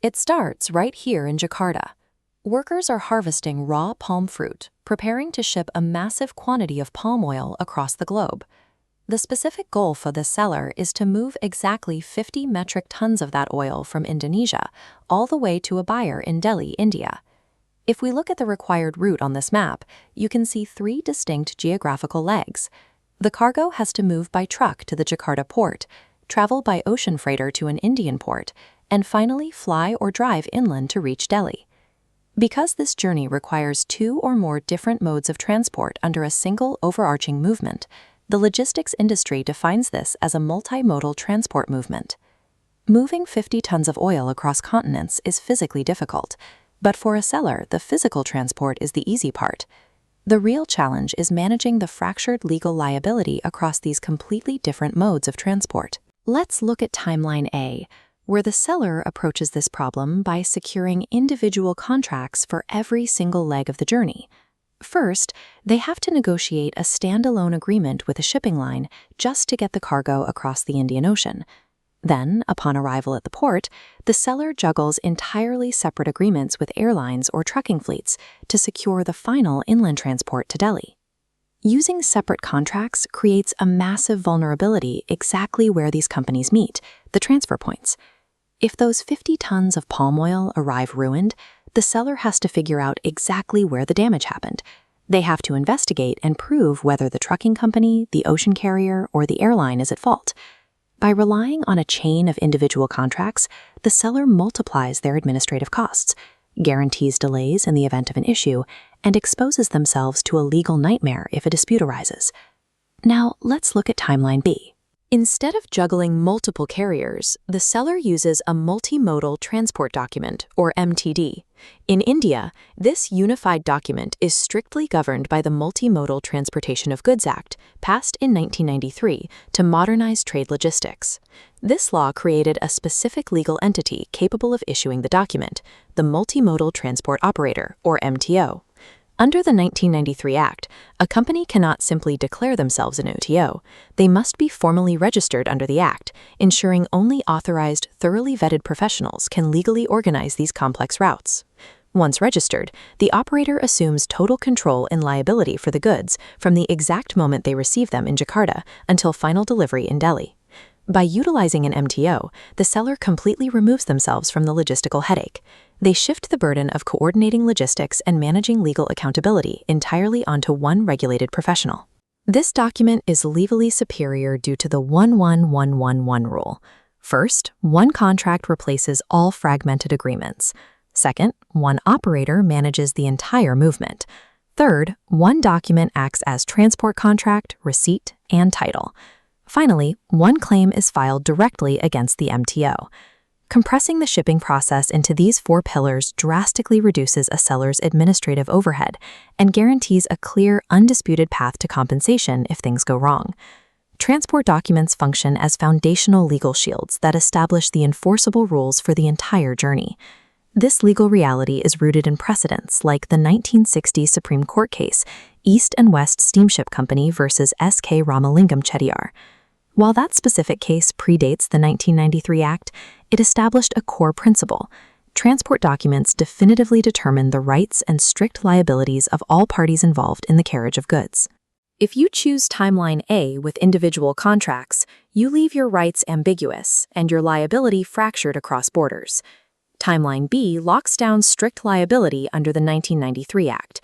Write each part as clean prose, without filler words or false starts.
It starts right here in Jakarta. Workers are harvesting raw palm fruit, preparing to ship a massive quantity of palm oil across the globe. The specific goal for the seller is to move exactly 50 metric tons of that oil from Indonesia all the way to a buyer in Delhi, India. If we look at the required route on this map, you can see 3 distinct geographical legs. The cargo has to move by truck to the Jakarta port, travel by ocean freighter to an Indian port, and finally fly or drive inland to reach Delhi. Because this journey requires 2 or more different modes of transport under a single overarching movement, the logistics industry defines this as a multimodal transport movement. Moving 50 tons of oil across continents is physically difficult, but for a seller, the physical transport is the easy part. The real challenge is managing the fractured legal liability across these completely different modes of transport. Let's look at Timeline A, where the seller approaches this problem by securing individual contracts for every single leg of the journey. First, they have to negotiate a standalone agreement with a shipping line just to get the cargo across the Indian Ocean. Then, upon arrival at the port, the seller juggles entirely separate agreements with airlines or trucking fleets to secure the final inland transport to Delhi. Using separate contracts creates a massive vulnerability exactly where these companies meet, the transfer points. If those 50 tons of palm oil arrive ruined, the seller has to figure out exactly where the damage happened. They have to investigate and prove whether the trucking company, the ocean carrier, or the airline is at fault. By relying on a chain of individual contracts, the seller multiplies their administrative costs, guarantees delays in the event of an issue, and exposes themselves to a legal nightmare if a dispute arises. Now, let's look at Timeline B. Instead of juggling multiple carriers, the seller uses a Multimodal Transport Document, or MTD. In India, this unified document is strictly governed by the Multimodal Transportation of Goods Act, passed in 1993 to modernize trade logistics. This law created a specific legal entity capable of issuing the document, the Multimodal Transport Operator, or MTO. Under the 1993 Act, a company cannot simply declare themselves an OTO. They must be formally registered under the Act, ensuring only authorized, thoroughly vetted professionals can legally organize these complex routes. Once registered, the operator assumes total control and liability for the goods from the exact moment they receive them in Jakarta until final delivery in Delhi. By utilizing an MTO, the seller completely removes themselves from the logistical headache. They shift the burden of coordinating logistics and managing legal accountability entirely onto one regulated professional. This document is legally superior due to the 11111 rule. First, one contract replaces all fragmented agreements. Second, one operator manages the entire movement. Third, one document acts as transport contract, receipt, and title. Finally, one claim is filed directly against the MTO. Compressing the shipping process into these 4 pillars drastically reduces a seller's administrative overhead and guarantees a clear, undisputed path to compensation if things go wrong. Transport documents function as foundational legal shields that establish the enforceable rules for the entire journey. This legal reality is rooted in precedents like the 1960 Supreme Court case, East and West Steamship Company versus S.K. Ramalingam Chettiar. While that specific case predates the 1993 Act, it established a core principle. Transport documents definitively determine the rights and strict liabilities of all parties involved in the carriage of goods. If you choose Timeline A with individual contracts, you leave your rights ambiguous and your liability fractured across borders. Timeline B locks down strict liability under the 1993 Act.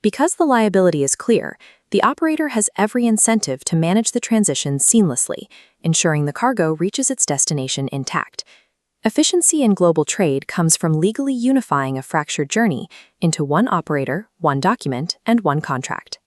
Because the liability is clear, the operator has every incentive to manage the transition seamlessly, ensuring the cargo reaches its destination intact. Efficiency in global trade comes from legally unifying a fractured journey into one operator, one document, and one contract.